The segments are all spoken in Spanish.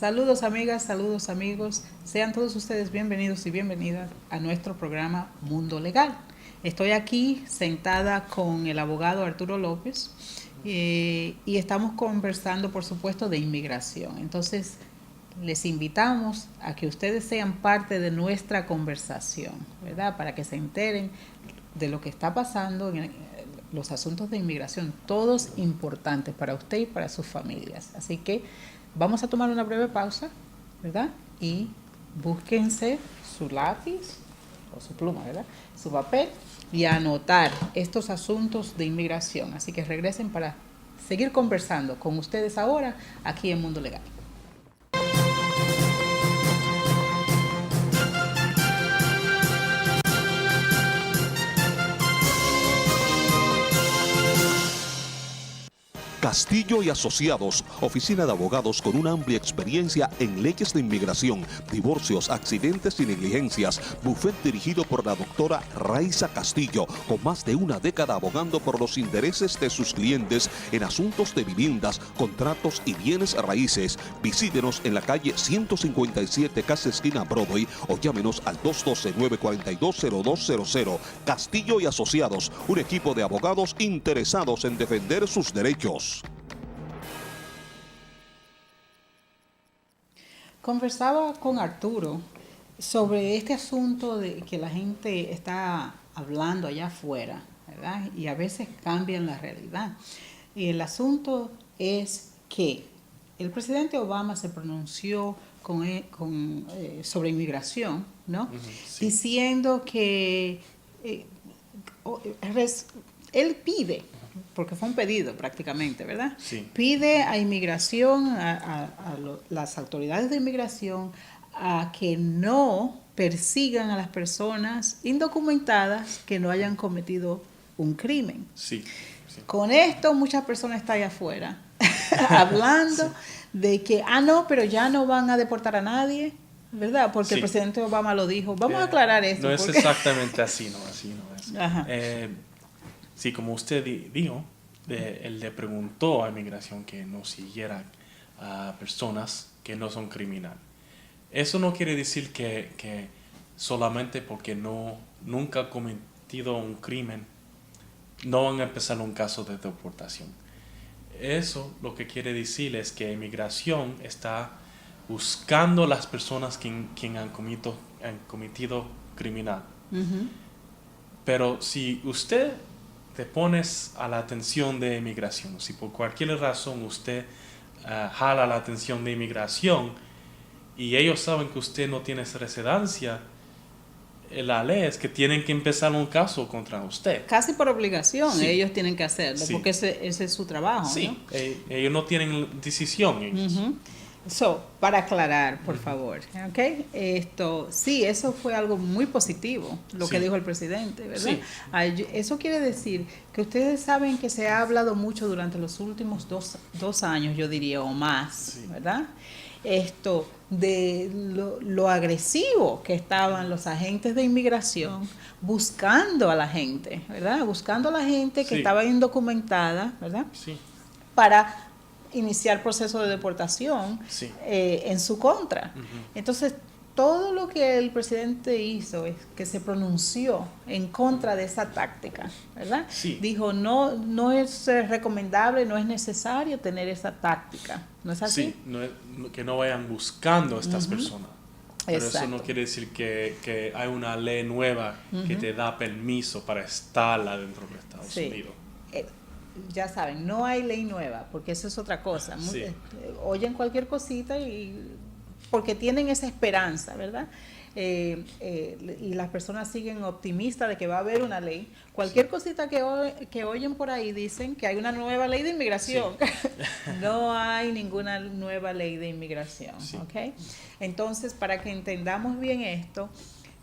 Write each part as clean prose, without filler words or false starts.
Saludos amigas, saludos amigos, sean todos ustedes bienvenidos y bienvenidas a nuestro programa Mundo Legal. Estoy aquí sentada con el abogado Arturo López y estamos conversando, por supuesto, de inmigración. Entonces, les invitamos a que ustedes sean parte de nuestra conversación, ¿verdad? Para que se enteren de lo que está pasando en los asuntos de inmigración, todos importantes para usted y para sus familias. Así que vamos a tomar una breve pausa, ¿verdad? Y búsquense su lápiz o su pluma, ¿verdad? Su papel y anotar estos asuntos de inmigración. Así que regresen para seguir conversando con ustedes ahora aquí en Mundo Legal. Castillo y Asociados, oficina de abogados con una amplia experiencia en leyes de inmigración, divorcios, accidentes y negligencias. Bufet dirigido por la doctora Raiza Castillo, con más de una década abogando por los intereses de sus clientes en asuntos de viviendas, contratos y bienes raíces. Visítenos en la calle 157, casi esquina Broadway, o llámenos al 212-942-0200. Castillo y Asociados, un equipo de abogados interesados en defender sus derechos. Conversaba con Arturo sobre este asunto de que la gente está hablando allá afuera, ¿verdad? Y a veces cambian la realidad. Y el asunto es que el presidente Obama se pronunció sobre inmigración, ¿no? Sí. Diciendo que él pide, porque fue un pedido prácticamente, ¿verdad? Sí. Pide a inmigración, las autoridades de inmigración, a que no persigan a las personas indocumentadas que no hayan cometido un crimen. Sí. Con esto muchas personas están allá afuera hablando de que, no, pero ya no van a deportar a nadie, ¿verdad? Porque el presidente Obama lo dijo. Vamos a aclarar esto. No es exactamente así, no es. Ajá. Sí, como usted dijo, él le preguntó a inmigración que no siguiera a personas que no son criminales. Eso no quiere decir que solamente porque nunca ha cometido un crimen no van a empezar un caso de deportación. Eso lo que quiere decir es que inmigración está buscando las personas que han cometido criminal. Uh-huh. Pero si usted te pones a la atención de inmigración, si por cualquier razón usted jala la atención de inmigración y ellos saben que usted no tiene residencia, la ley es que tienen que empezar un caso contra usted. Casi por obligación, Sí. ellos tienen que hacerlo, Sí. porque ese es su trabajo, Sí, ¿no? ellos no tienen decisión. Uh-huh. Para aclarar, por favor, ¿ok? Sí, eso fue algo muy positivo, lo que dijo el presidente, ¿verdad? Sí. Eso quiere decir que ustedes saben que se ha hablado mucho durante los últimos dos años, yo diría, o más, ¿verdad? De lo agresivo que estaban los agentes de inmigración buscando a la gente, ¿verdad? Buscando a la gente que estaba indocumentada, ¿verdad? Sí. Para iniciar proceso de deportación en su contra. Uh-huh. Entonces, todo lo que el presidente hizo es que se pronunció en contra de esa táctica, ¿verdad? Sí. Dijo, no es recomendable, no es necesario tener esa táctica. ¿No es así? Sí, que no vayan buscando a estas Uh-huh. personas. Pero Exacto. eso no quiere decir que hay una ley nueva que te da permiso para estar adentro de Estados Unidos. Ya saben, no hay ley nueva, porque eso es otra cosa. Oyen cualquier cosita porque tienen esa esperanza, ¿verdad? Y las personas siguen optimistas de que va a haber una ley. Cualquier cosita que oyen por ahí dicen que hay una nueva ley de inmigración. No hay ninguna nueva ley de inmigración, ¿ok? Entonces, para que entendamos bien esto,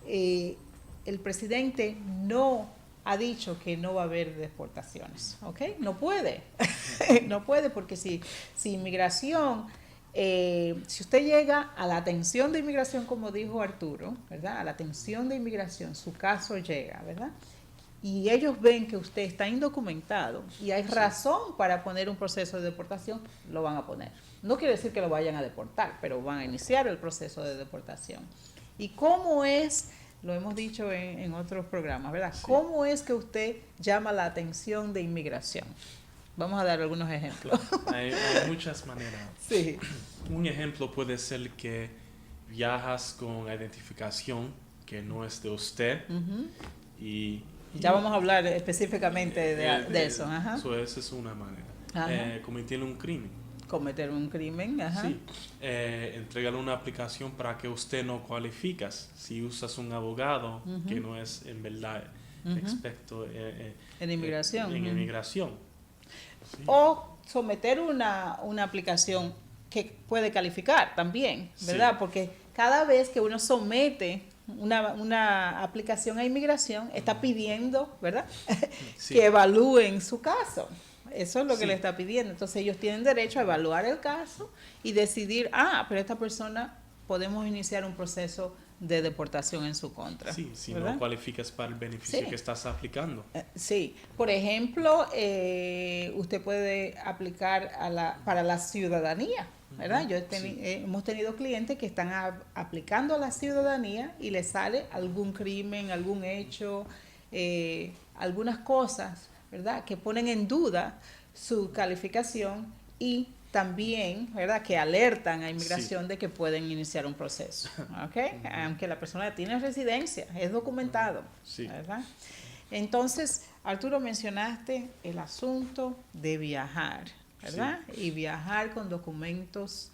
el presidente no ha dicho que no va a haber deportaciones, ¿ok? No puede, no puede, porque si inmigración, si usted llega a la atención de inmigración, como dijo Arturo, ¿verdad? A la atención de inmigración, su caso llega, ¿verdad? y ellos ven que usted está indocumentado y hay razón para poner un proceso de deportación, lo van a poner. No quiere decir que lo vayan a deportar, pero van a iniciar el proceso de deportación. ¿Y cómo es? Lo hemos dicho en otros programas, ¿verdad? Sí. ¿Cómo es que usted llama la atención de inmigración? Vamos a dar algunos ejemplos. Hay muchas maneras. Sí. Un ejemplo puede ser que viajas con identificación que no es de usted y Ya vamos a hablar específicamente de eso. Ajá. Esa es una manera. Cometer un crimen. Cometer un crimen, ajá. Sí. Entregarle una aplicación para que usted no cualificas si usas un abogado que no es en verdad experto en inmigración. En inmigración. Sí. O someter una aplicación que puede calificar también, ¿verdad? Sí. Porque cada vez que uno somete una aplicación a inmigración, está pidiendo, ¿verdad? Sí. Que evalúen su caso. Eso es lo que Sí. le está pidiendo. Entonces ellos tienen derecho a evaluar el caso y decidir, pero esta persona podemos iniciar un proceso de deportación en su contra. Sí, si ¿verdad? no cualificas para el beneficio Sí. que estás aplicando. Sí, por ejemplo, usted puede aplicar para la ciudadanía, ¿verdad? Hemos tenido clientes que están aplicando a la ciudadanía y les sale algún crimen, algún hecho, algunas cosas, ¿verdad? Que ponen en duda su calificación y también, ¿verdad? Que alertan a inmigración de que pueden iniciar un proceso, ¿ok? Aunque la persona tiene residencia, es documentado, Sí. ¿verdad? Entonces, Arturo, mencionaste el asunto de viajar, ¿verdad? Y viajar con documentos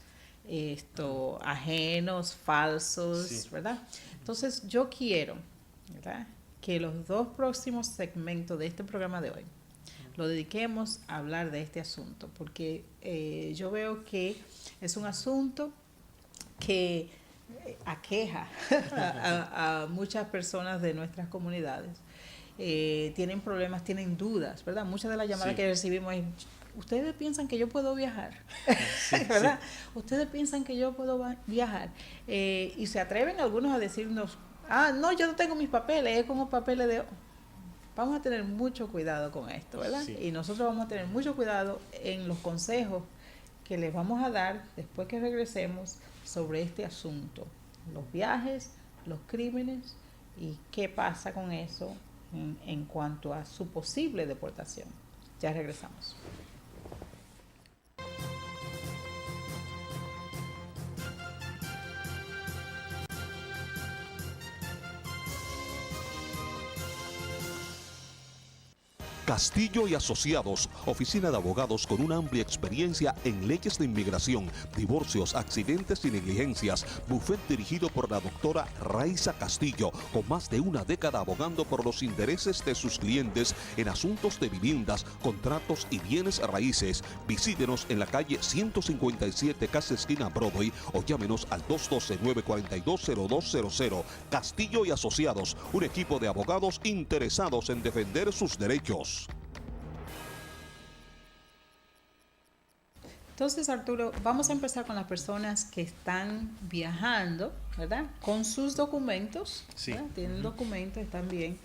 ajenos, falsos, ¿verdad? Entonces, yo quiero, ¿verdad?, que los 2 próximos segmentos de este programa de hoy lo dediquemos a hablar de este asunto, porque yo veo que es un asunto que aqueja a muchas personas de nuestras comunidades. Tienen problemas, tienen dudas, ¿verdad? Muchas de las llamadas que recibimos es, ¿ustedes piensan que yo puedo viajar? ¿Verdad? ¿Ustedes piensan que yo puedo viajar? Y se atreven algunos a decirnos, no, yo no tengo mis papeles, es como papeles de... Vamos a tener mucho cuidado con esto, ¿verdad? Sí. Y nosotros vamos a tener mucho cuidado en los consejos que les vamos a dar después que regresemos sobre este asunto. Los viajes, los crímenes y qué pasa con eso en cuanto a su posible deportación. Ya regresamos. Castillo y Asociados, oficina de abogados con una amplia experiencia en leyes de inmigración, divorcios, accidentes y negligencias. Bufet dirigido por la doctora Raiza Castillo, con más de una década abogando por los intereses de sus clientes en asuntos de viviendas, contratos y bienes raíces. Visítenos en la calle 157, casi esquina Broadway, o llámenos al 212-942-0200. Castillo y Asociados, un equipo de abogados interesados en defender sus derechos. Entonces, Arturo, vamos a empezar con las personas que están viajando, ¿verdad? Con sus documentos, Sí. ¿verdad? Tienen documentos, están bien,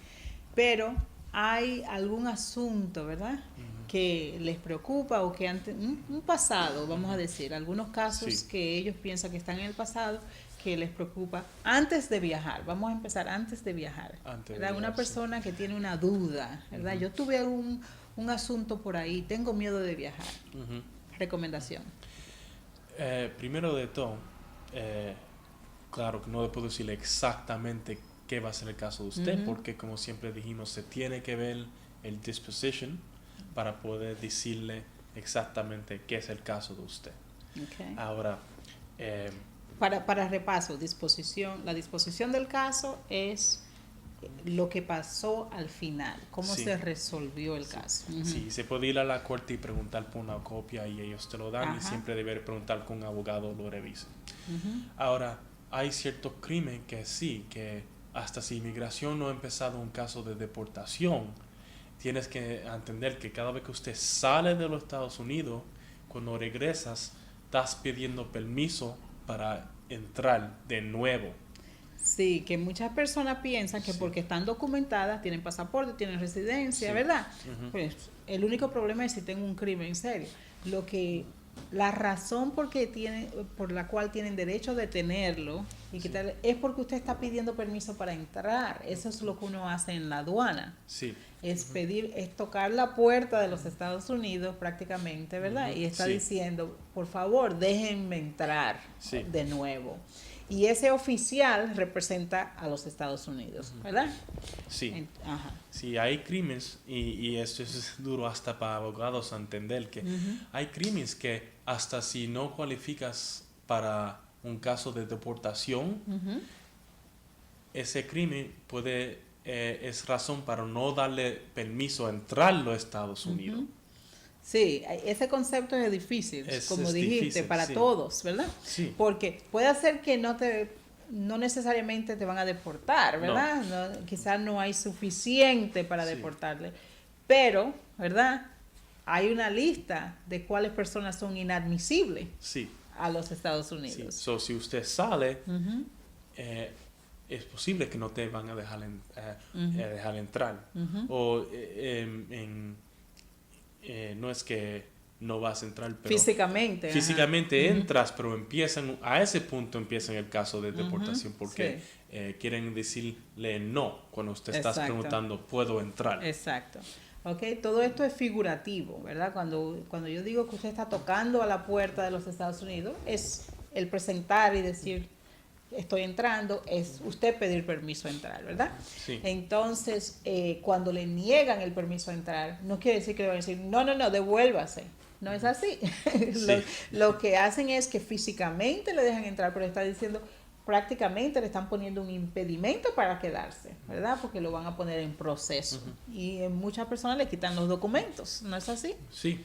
pero hay algún asunto, ¿verdad?, que les preocupa o que un pasado, vamos a decir, algunos casos que ellos piensan que están en el pasado, que les preocupa antes de viajar. Vamos a empezar antes de viajar. ¿Verdad? Una persona que tiene una duda, ¿verdad? Yo tuve un asunto por ahí, tengo miedo de viajar. Recomendación. Primero de todo, claro que no le puedo decirle exactamente qué va a ser el caso de usted, porque como siempre dijimos, se tiene que ver el disposition para poder decirle exactamente qué es el caso de usted. Okay. Ahora, para repaso, la disposición del caso es lo que pasó al final, cómo se resolvió el caso. Sí, se puede ir a la corte y preguntar por una copia y ellos te lo dan, y siempre debe preguntar con un abogado lo revise. Ahora, hay ciertos crímenes que sí, que hasta si inmigración no ha empezado un caso de deportación, tienes que entender que cada vez que usted sale de los Estados Unidos, cuando regresas, estás pidiendo permiso para entrar de nuevo. Sí, que muchas personas piensan que porque están documentadas, tienen pasaporte, tienen residencia, Sí. ¿verdad? Ujú. Pues el único problema es si tengo un crimen serio. La razón por la cual tienen derecho de tenerlo y quitarle, es porque usted está pidiendo permiso para entrar. Eso es lo que uno hace en la aduana. Sí. Es tocar la puerta de los Estados Unidos prácticamente, ¿verdad? Ujú, Y está sí. diciendo, por favor, déjenme entrar Sí. de nuevo. Y ese oficial representa a los Estados Unidos, ¿verdad? Sí. Ajá. Sí, hay crímenes, y esto es duro hasta para abogados entender que hay crímenes que hasta si no cualificas para un caso de deportación, Ujú. ese crimen es razón para no darle permiso a entrar a los Estados Unidos. Sí, ese concepto es difícil, como Es dijiste, difícil, para sí. todos, ¿verdad? Sí. Porque puede ser que no necesariamente te van a deportar, ¿verdad? No, quizás no hay suficiente para Sí. deportarle, pero, ¿verdad? Hay una lista de cuáles personas son inadmisibles Sí. a los Estados Sí. Unidos. So, si usted sale, Ujú, es posible que no te van a dejar, dejar entrar. ujú. O no es que no vas a entrar, pero Físicamente. ajá. físicamente Ujú. entras, pero a ese punto empiezan el caso de deportación, Ujú, porque quieren decirle no cuando usted está Exacto. preguntando, ¿puedo entrar? Exacto. Ok, todo esto es figurativo, ¿verdad? Cuando yo digo que usted está tocando a la puerta de los Estados Unidos, es el presentar y decir, estoy entrando, es usted pedir permiso a entrar, ¿verdad? Sí. Entonces, cuando le niegan el permiso a entrar, no quiere decir que le van a decir, no, devuélvase. No es así. Sí. Lo que hacen es que físicamente le dejan entrar, pero está diciendo, prácticamente le están poniendo un impedimento para quedarse, ¿verdad? Porque lo van a poner en proceso. Y en muchas personas le quitan los documentos, ¿no es así? Sí.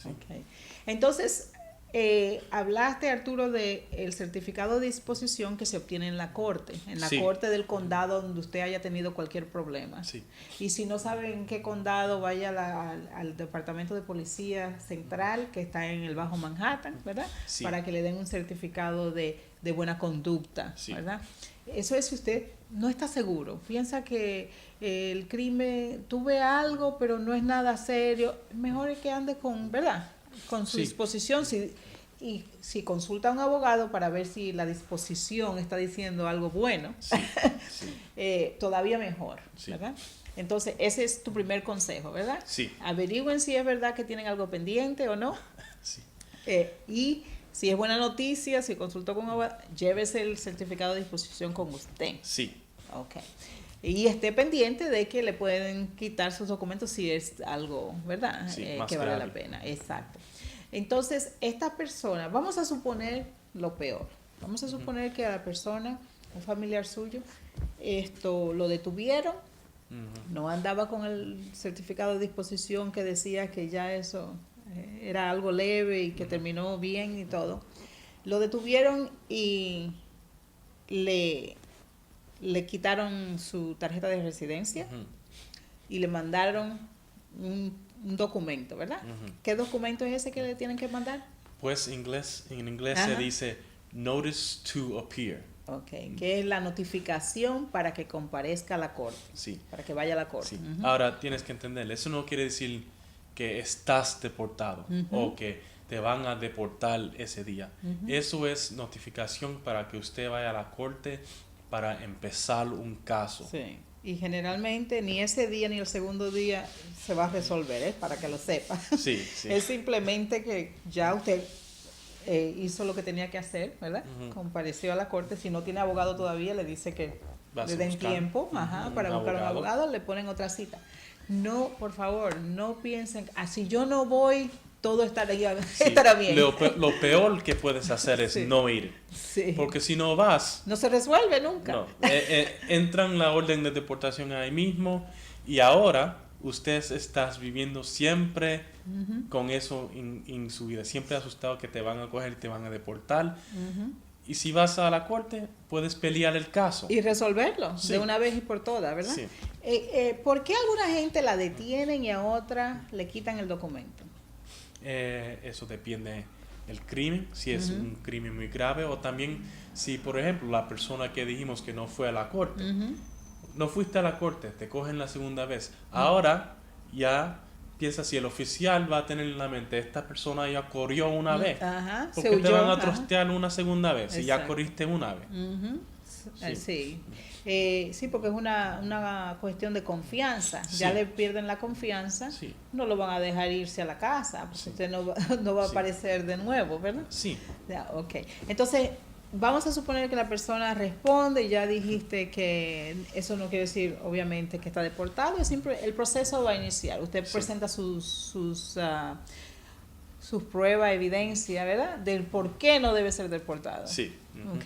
Sí. Okay. Entonces, hablaste, Arturo, de el certificado de disposición que se obtiene en la corte Sí. corte del condado donde usted haya tenido cualquier problema. Sí. Y si no sabe en qué condado, vaya al Departamento de Policía Central, que está en el Bajo Manhattan, ¿verdad? Sí. Para que le den un certificado de buena conducta, Sí. ¿verdad? Eso es si usted no está seguro, piensa que el crimen, tuve algo, pero no es nada serio, mejor es que ande con, ¿verdad? Con su Sí. disposición, y si consulta a un abogado para ver si la disposición está diciendo algo bueno, Sí. Sí. todavía mejor, Sí. ¿verdad? Entonces, ese es tu primer consejo, ¿verdad? Sí. Averigüen si es verdad que tienen algo pendiente o no. Sí. Y si es buena noticia, si consultó con un abogado, llévese el certificado de disposición con usted. Sí. Ok. Y esté pendiente de que le pueden quitar sus documentos si es algo, ¿verdad? Sí, Que más vale grave. la pena. Exacto. Entonces, esta persona, vamos a suponer lo peor. Vamos a suponer que a la persona, un familiar suyo, lo detuvieron, no andaba con el certificado de disposición que decía que ya eso era algo leve y que terminó bien y todo. Lo detuvieron y le quitaron su tarjeta de residencia y le mandaron un documento, ¿verdad? ¿Qué documento es ese que le tienen que mandar? Pues en inglés Ajá. se dice Notice to Appear. Ok, que es la notificación para que comparezca a la corte, Sí. para que vaya a la corte. Sí. Ujú. Ahora tienes que entender, eso no quiere decir que estás deportado o que te van a deportar ese día. Eso es notificación para que usted vaya a la corte para empezar un caso. Sí. Y generalmente ni ese día ni el segundo día se va a resolver, para que lo sepa. Sí, sí. Es simplemente que ya usted hizo lo que tenía que hacer, ¿verdad? Compareció a la corte. Si no tiene abogado todavía, le dice que Vas le a den buscar tiempo para buscar un abogado. abogado, le ponen otra cita. No, por favor, no piensen, si yo no voy, todo estará Sí. bien. Lo peor que puedes hacer es Sí. no ir. Sí. Porque si no vas, No se resuelve nunca. no, entran la orden de deportación ahí mismo y ahora usted está viviendo siempre con eso en su vida, siempre asustado que te van a coger y te van a deportar. Y si vas a la corte, puedes pelear el caso. Y resolverlo Sí. de una vez y por todas, ¿verdad? Sí. ¿Por qué a alguna gente la detienen y a otra le quitan el documento? Eso depende el crimen, si es un crimen muy grave, o también si, por ejemplo, la persona que dijimos que no fue a la corte, no fuiste a la corte, te cogen la segunda vez. Ahora ya piensa si el oficial va a tener en la mente, esta persona ya corrió una vez, porque te van a trostear una segunda vez, si ya corriste una vez. Sí, porque es una cuestión de confianza. Ya le pierden la confianza, no lo van a dejar irse a la casa, porque usted no va a aparecer de nuevo, ¿verdad? Sí. Ya, ok. Entonces, vamos a suponer que la persona responde, y ya dijiste que eso no quiere decir, obviamente, que está deportado, es siempre el proceso va a iniciar. Usted presenta sus pruebas, evidencia, ¿verdad? Del por qué no debe ser deportado. Sí. Ok,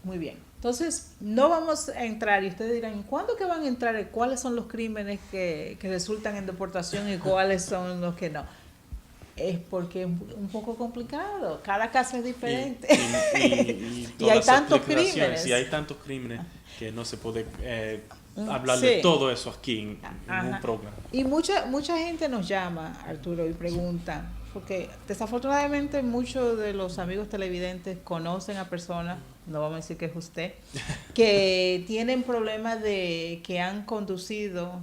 muy bien. Entonces, no vamos a entrar, y ustedes dirán, ¿cuándo que van a entrar? ¿Cuáles son los crímenes que resultan en deportación y cuáles son los que no? Es porque es un poco complicado, cada caso es diferente. Y hay tantos crímenes. Y hay tantos crímenes que no se puede hablar de todo eso aquí en un programa. Y mucha gente nos llama, Arturo, y pregunta, porque desafortunadamente muchos de los amigos televidentes conocen a personas, no vamos a decir que es usted, que tienen problemas de que han conducido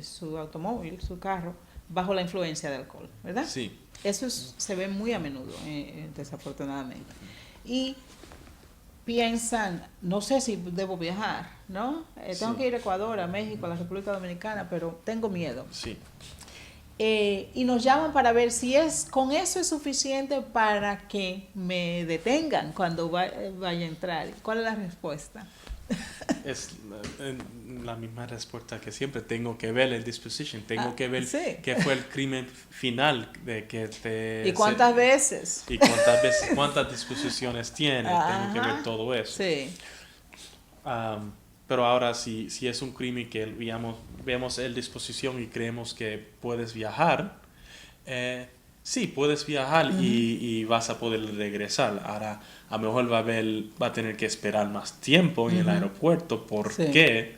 su automóvil, su carro, bajo la influencia de alcohol, ¿verdad? Sí. Eso se ve muy a menudo, desafortunadamente. Y piensan, no sé si debo viajar, ¿no? Tengo que ir a Ecuador, a México, a la República Dominicana, pero tengo miedo. Sí. Y nos llaman para ver si con eso es suficiente para que me detengan cuando vaya a entrar. ¿Cuál es la respuesta? Es la misma respuesta que siempre. Tengo que ver el disposition, tengo que ver qué fue el crimen final de que te... ¿Y cuántas veces? Y cuántas disposiciones tiene. Tengo que ver todo eso. Sí. Pero ahora si es un crimen que vemos el disposición y creemos que puedes viajar, sí, puedes viajar y vas a poder regresar. Ahora, a lo mejor va a tener que esperar más tiempo en el aeropuerto porque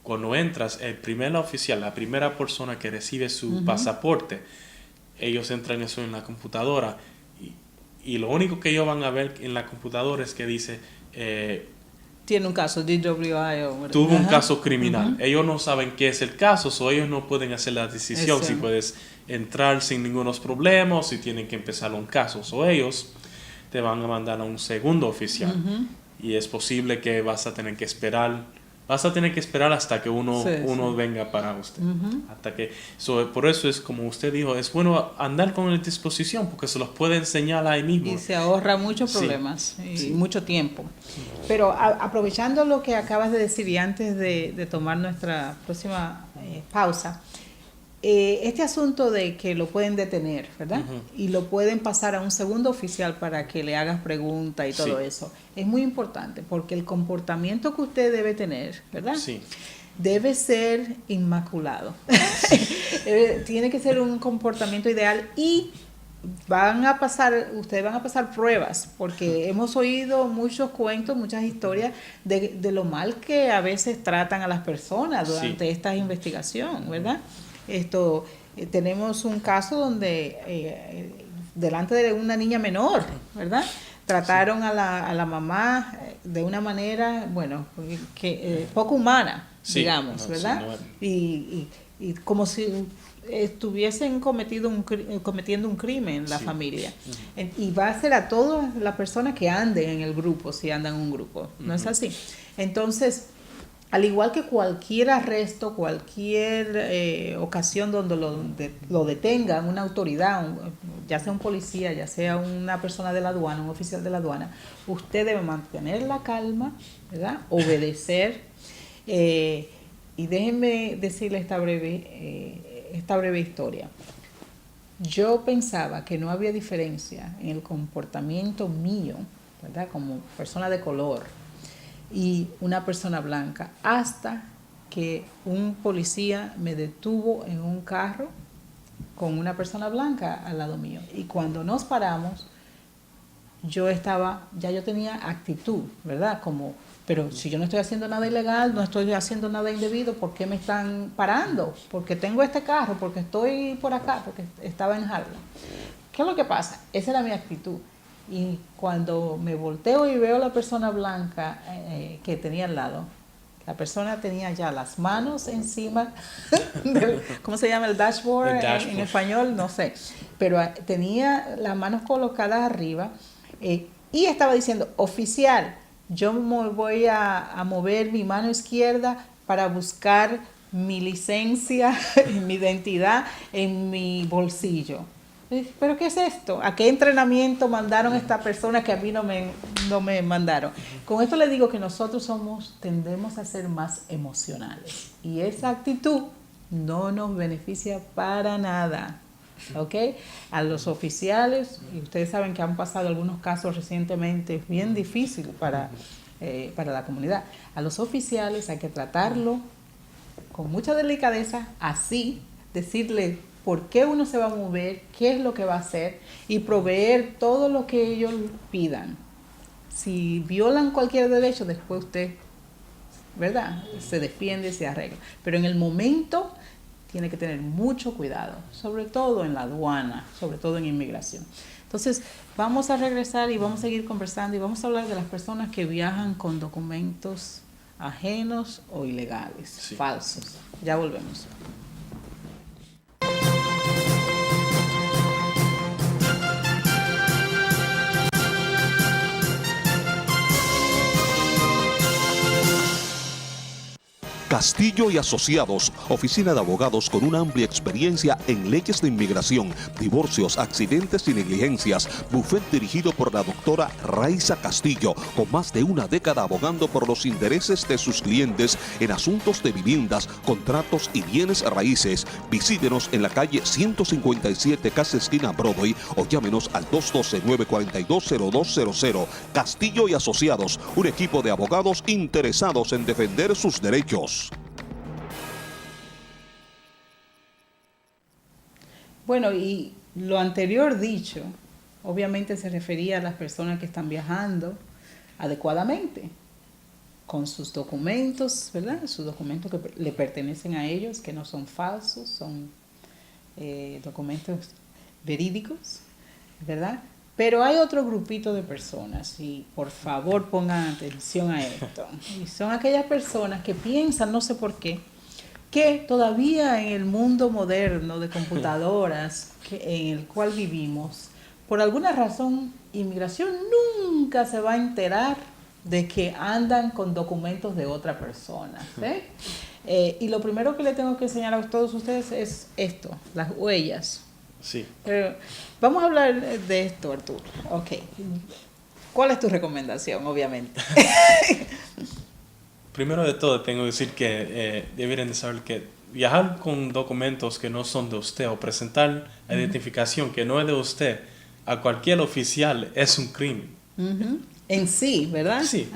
cuando entras, el primer oficial, la primera persona que recibe su pasaporte, ellos entran eso en la computadora y lo único que ellos van a ver en la computadora es que dice... tiene un caso, DWI. Tuvo un caso criminal. Ellos no saben qué es el caso, o ellos no pueden hacer la decisión si puedes entrar sin ningunos problemas, si tienen que empezar un caso. O ellos te van a mandar a un segundo oficial. Y es posible que vas a tener que esperar hasta que uno venga para usted. Hasta que, por eso es como usted dijo, es bueno andar con la disposición porque se los puede enseñar ahí mismo. Y se ahorra muchos problemas y mucho tiempo. Pero aprovechando lo que acabas de decir y antes de tomar nuestra próxima pausa, este asunto de que lo pueden detener, ¿verdad? Y lo pueden pasar a un segundo oficial para que le hagas preguntas y todo eso. Es muy importante porque el comportamiento que usted debe tener, ¿verdad? Sí. Debe ser inmaculado. Tiene que ser un comportamiento ideal y ustedes van a pasar pruebas porque hemos oído muchos cuentos, muchas historias de lo mal que a veces tratan a las personas durante esta investigación, ¿verdad? Tenemos un caso donde delante de una niña menor, ¿verdad? Trataron a la mamá de una manera, poco humana, digamos, ¿verdad? Y como si estuviesen cometiendo un crimen la familia. Y va a ser a todas las personas que anden en el grupo, si andan en un grupo, ¿no es así? Entonces, al igual que cualquier arresto, cualquier ocasión donde lo detengan una autoridad, ya sea un policía, ya sea una persona de la aduana, un oficial de la aduana, usted debe mantener la calma, ¿verdad? Obedecer. Y déjenme decirle esta breve historia. Yo pensaba que no había diferencia en el comportamiento mío, ¿verdad? Como persona de color y una persona blanca, hasta que un policía me detuvo en un carro con una persona blanca al lado mío. Y cuando nos paramos, yo tenía actitud, ¿verdad? Pero si yo no estoy haciendo nada ilegal, no estoy haciendo nada indebido, ¿por qué me están parando? Porque tengo este carro, porque estoy por acá, porque estaba en Harlem. ¿qué es lo que pasa? Esa era mi actitud. Y cuando me volteo y veo a la persona blanca que tenía al lado, la persona tenía ya las manos encima del, ¿cómo se llama? El dashboard, en español, no sé. Pero tenía las manos colocadas arriba y estaba diciendo, oficial, yo me voy a mover mi mano izquierda para buscar mi licencia, mi identidad en mi bolsillo. ¿Pero qué es esto? ¿A qué entrenamiento mandaron a esta persona que a mí no me mandaron? Con esto le digo que nosotros tendemos a ser más emocionales. Y esa actitud no nos beneficia para nada. ¿Ok? A los oficiales, y ustedes saben que han pasado algunos casos recientemente bien difíciles para la comunidad. A los oficiales hay que tratarlo con mucha delicadeza, así, decirle por qué uno se va a mover, qué es lo que va a hacer y proveer todo lo que ellos pidan. Si violan cualquier derecho, después usted, ¿verdad?, se defiende, se arregla. Pero en el momento tiene que tener mucho cuidado, sobre todo en la aduana, sobre todo en inmigración. Entonces, vamos a regresar y vamos a seguir conversando y vamos a hablar de las personas que viajan con documentos ajenos o ilegales, sí, falsos. Ya volvemos. Castillo y Asociados, oficina de abogados con una amplia experiencia en leyes de inmigración, divorcios, accidentes y negligencias. Bufet dirigido por la doctora Raiza Castillo, con más de una década abogando por los intereses de sus clientes en asuntos de viviendas, contratos y bienes raíces. Visítenos en la calle 157, casi esquina Broadway, o llámenos al 212-942-0200. Castillo y Asociados, un equipo de abogados interesados en defender sus derechos. Bueno, y lo anterior dicho, obviamente se refería a las personas que están viajando adecuadamente, con sus documentos, ¿verdad? Sus documentos que le pertenecen a ellos, que no son falsos, son documentos verídicos, ¿verdad? Pero hay otro grupito de personas, y por favor pongan atención a esto. Y son aquellas personas que piensan, no sé por qué, que todavía en el mundo moderno de computadoras en el cual vivimos, por alguna razón, inmigración nunca se va a enterar de que andan con documentos de otra persona. ¿Sí? Y lo primero que le tengo que enseñar a todos ustedes es esto, las huellas. Sí. Pero vamos a hablar de esto, Arturo. Ok. ¿Cuál es tu recomendación, obviamente? Primero de todo, tengo que decir que deberían de saber que viajar con documentos que no son de usted o presentar identificación que no es de usted a cualquier oficial es un crimen. En sí, ¿verdad? Sí,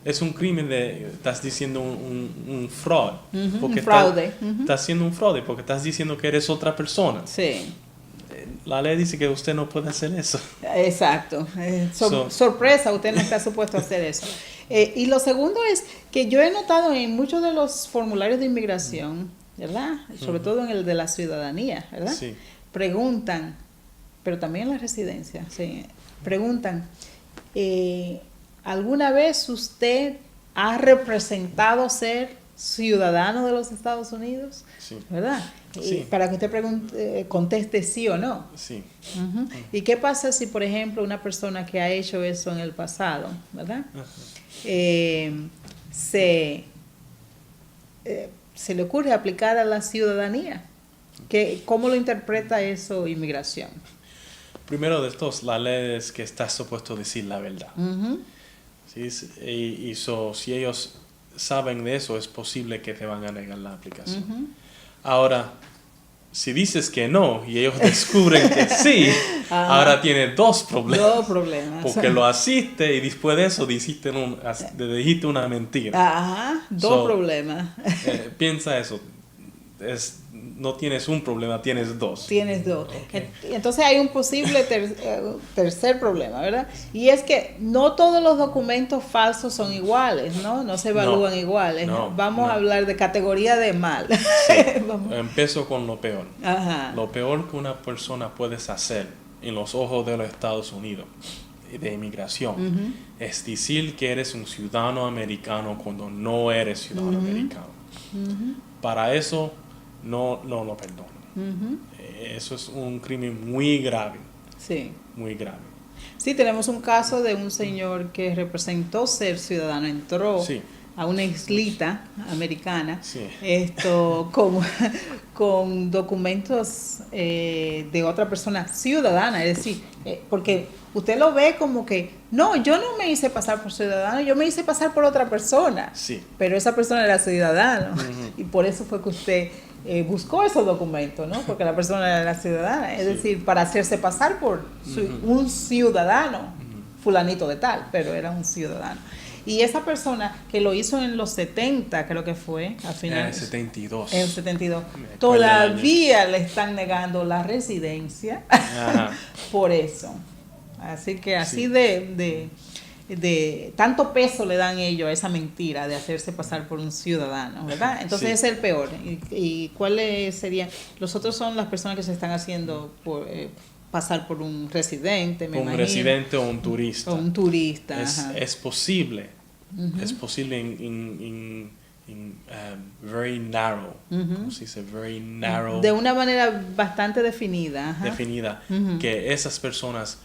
es un crimen estás diciendo un fraud. Un fraude. Estás haciendo un fraude porque estás diciendo que eres otra persona. Sí. La ley dice que usted no puede hacer eso. Exacto. Sorpresa, usted no está supuesto a hacer eso. Y lo segundo es que yo he notado en muchos de los formularios de inmigración, ¿verdad? Sobre todo en el de la ciudadanía, ¿verdad? Sí. Preguntan, pero también en la residencia, sí, preguntan, ¿alguna vez usted ha representado ser ciudadano de los Estados Unidos? Sí. ¿Verdad? Sí. Para que usted conteste sí o no. Sí. ¿Y qué pasa si, por ejemplo, una persona que ha hecho eso en el pasado, ¿verdad? Se le ocurre aplicar a la ciudadanía? ¿Cómo lo interpreta eso inmigración? Primero de todos, la ley es que estás supuesto a decir la verdad. ¿Sí? Si ellos saben de eso, es posible que te van a negar la aplicación. Ahora, si dices que no y ellos descubren que sí, ahora tienes dos problemas. Dos problemas. Porque lo hiciste y después de eso dijiste una mentira. Dos problemas. Piensa eso. No tienes un problema, tienes dos. Tienes dos. Okay. Entonces hay un posible tercer problema, ¿verdad? Y es que no todos los documentos falsos son iguales, ¿no? No se evalúan iguales. Vamos a hablar de categoría de mal. Sí. Empiezo con lo peor. Lo peor que una persona puede hacer en los ojos de los Estados Unidos de inmigración. Es decir que eres un ciudadano americano cuando no eres ciudadano americano. Para eso no lo perdonan. Eso es un crimen muy grave. Sí. Muy grave. Sí, tenemos un caso de un señor que representó ser ciudadano, entró a una islita americana, con documentos de otra persona ciudadana, es decir, porque usted lo ve como que, no, yo no me hice pasar por ciudadano, yo me hice pasar por otra persona, pero esa persona era ciudadano, y por eso fue que usted buscó esos documentos, ¿no? Porque la persona era ciudadana, es decir, para hacerse pasar por un ciudadano, fulanito de tal, pero era un ciudadano. Y esa persona que lo hizo en los 70, creo que fue, al final. En el 72. En el 72. Todavía le están negando la residencia por eso. Así que así de tanto peso le dan ellos a esa mentira de hacerse pasar por un ciudadano, ¿verdad? Entonces ese es el peor. ¿Y cuáles serían? Los otros son las personas que se están haciendo pasar por un residente, me imagino. Un residente o un turista. O un turista. Es posible. Es posible en very narrow. ¿Cómo se dice? Very narrow. De una manera bastante definida. Que esas personas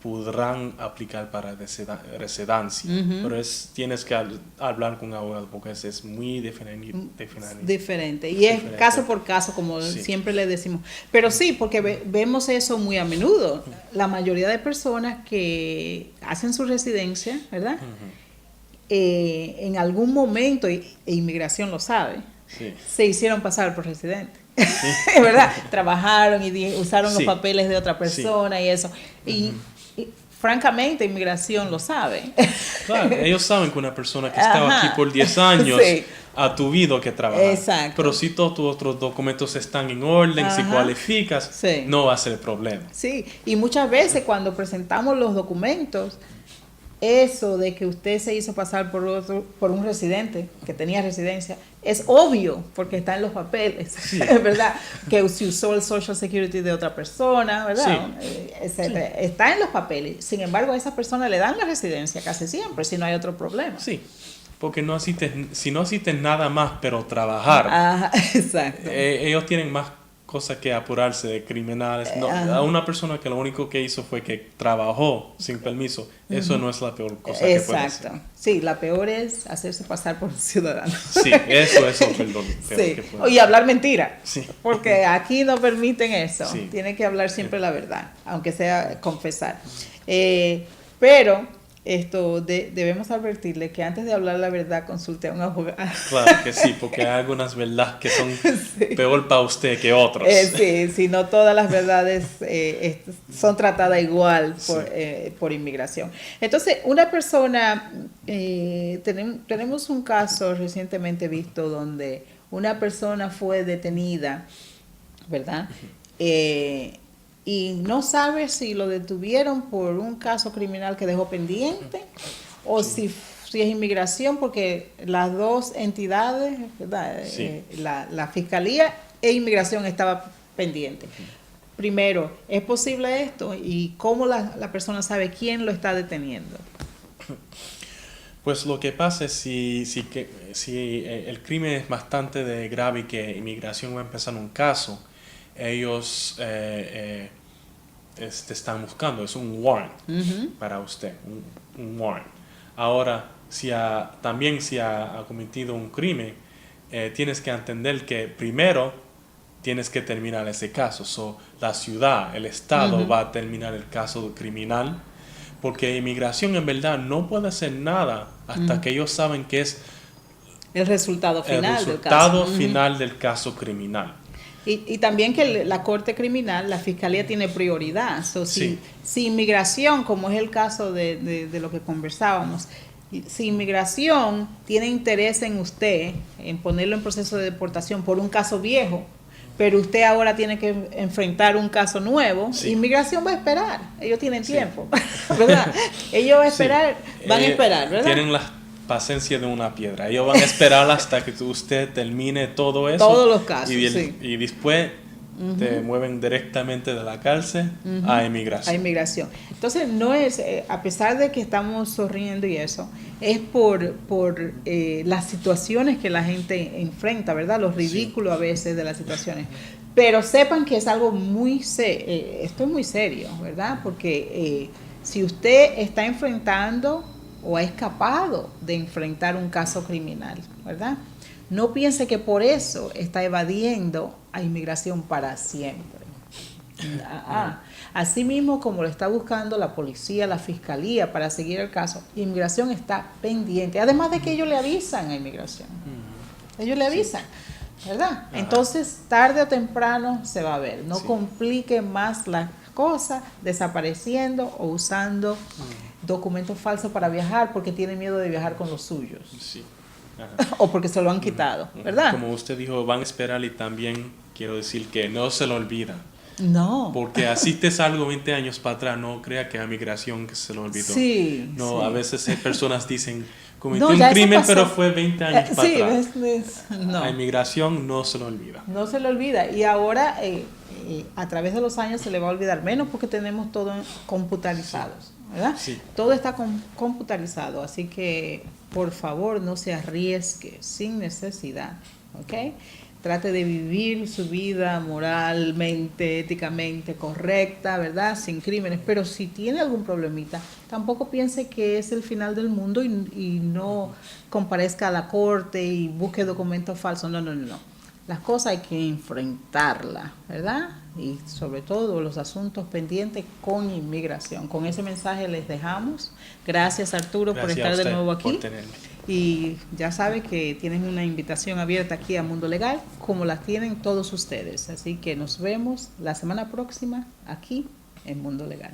podrán aplicar para residencia. Pero tienes que hablar con un abogado porque es muy diferente. Y es caso por caso, como siempre le decimos. Pero sí, porque vemos eso muy a menudo. La mayoría de personas que hacen su residencia, ¿verdad? En algún momento, e inmigración lo sabe, se hicieron pasar por residentes. Es verdad, trabajaron y usaron los papeles de otra persona y eso. Y francamente, inmigración lo sabe. Claro, ellos saben que una persona que estaba aquí por 10 años ha tenido que trabajar. Exacto. Pero si todos tus otros documentos están en orden, si cualificas, no va a ser problema. Sí, y muchas veces cuando presentamos los documentos, eso de que usted se hizo pasar por un residente que tenía residencia es obvio porque está en los papeles, es verdad, que si usó el Social Security de otra persona, ¿verdad? Está en los papeles. Sin embargo, a esa persona le dan la residencia casi siempre si no hay otro problema. Sí, porque si no asisten nada más pero trabajar, exacto. Ellos tienen más cosas que apurarse de criminales. A una persona que lo único que hizo fue que trabajó sin permiso, eso no es la peor cosa que puede hacer. Exacto. Sí, la peor es hacerse pasar por un ciudadano. Sí, eso es perdón. Y hablar mentira. Porque aquí no permiten eso. Tiene que hablar siempre la verdad, aunque sea confesar. Pero debemos advertirle que antes de hablar la verdad consulte a un abogado. Claro que sí, porque hay algunas verdades que son peor para usted que otros. Sí, no todas las verdades son tratadas igual por inmigración. Entonces, una persona, tenemos un caso recientemente visto donde una persona fue detenida, ¿verdad? Y no sabe si lo detuvieron por un caso criminal que dejó pendiente o si es inmigración, porque las dos entidades, ¿verdad? La Fiscalía e Inmigración estaba pendiente. Primero, ¿es posible esto? ¿Y cómo la persona sabe quién lo está deteniendo? Pues lo que pasa es si el crimen es bastante grave y que Inmigración va a empezar un caso, ellos están buscando, es un warrant para usted, un warrant. Ahora, también si ha cometido un crimen, tienes que entender que primero tienes que terminar ese caso. La ciudad, el estado va a terminar el caso criminal, porque Inmigración en verdad no puede hacer nada hasta que ellos saben que es el resultado final del caso criminal. Y también que la Corte Criminal, la Fiscalía tiene prioridad. Si Inmigración, como es el caso de lo que conversábamos, si Inmigración tiene interés en usted, en ponerlo en proceso de deportación por un caso viejo, pero usted ahora tiene que enfrentar un caso nuevo, Inmigración va a esperar. Ellos tienen tiempo, ¿verdad? Ellos van a esperar, ¿verdad? Tienen la paciencia de una piedra. Ellos van a esperar hasta que usted termine todo eso. Todos los casos, y después te mueven directamente de la cárcel a inmigración. A inmigración. Entonces, no es, a pesar de que estamos sonriendo y eso, es por las situaciones que la gente enfrenta, ¿verdad? Los ridículos a veces de las situaciones. Pero sepan que es algo muy esto es muy serio, ¿verdad? Porque si usted está enfrentando o ha escapado de enfrentar un caso criminal, ¿verdad? No piense que por eso está evadiendo a inmigración para siempre. Así mismo como lo está buscando la policía, la fiscalía para seguir el caso, inmigración está pendiente. Además de que ellos le avisan a inmigración. Ellos le avisan, ¿verdad? Entonces, tarde o temprano se va a ver. No complique más las cosas desapareciendo o usando documentos falsos para viajar porque tiene miedo de viajar con los suyos. Sí. O porque se lo han quitado, ¿verdad? Como usted dijo, van a esperar, y también quiero decir que no se lo olvidan. No. Porque asistes algo 20 años para atrás, no crea que a migración que se lo olvidó. Sí. No, sí. A veces hay personas dicen, cometí No, un ya eso crimen, pasó. pero fue 20 años para atrás. No. A inmigración no se lo olvida. No se lo olvida. Y ahora, a través de los años, se le va a olvidar menos porque tenemos todo computarizados, ¿verdad? Sí. Todo está computarizado, así que, por favor, no se arriesgue sin necesidad, ¿ok? Trate de vivir su vida moralmente, éticamente correcta, ¿verdad? Sin crímenes. Pero si tiene algún problemita, tampoco piense que es el final del mundo y no comparezca a la corte y busque documentos falsos. No. Las cosas hay que enfrentarlas, ¿verdad? Y sobre todo los asuntos pendientes con inmigración. Con ese mensaje les dejamos. Gracias, Arturo, por estar de nuevo aquí. Por tenerme. Y ya sabe que tienen una invitación abierta aquí a Mundo Legal, como la tienen todos ustedes. Así que nos vemos la semana próxima aquí en Mundo Legal.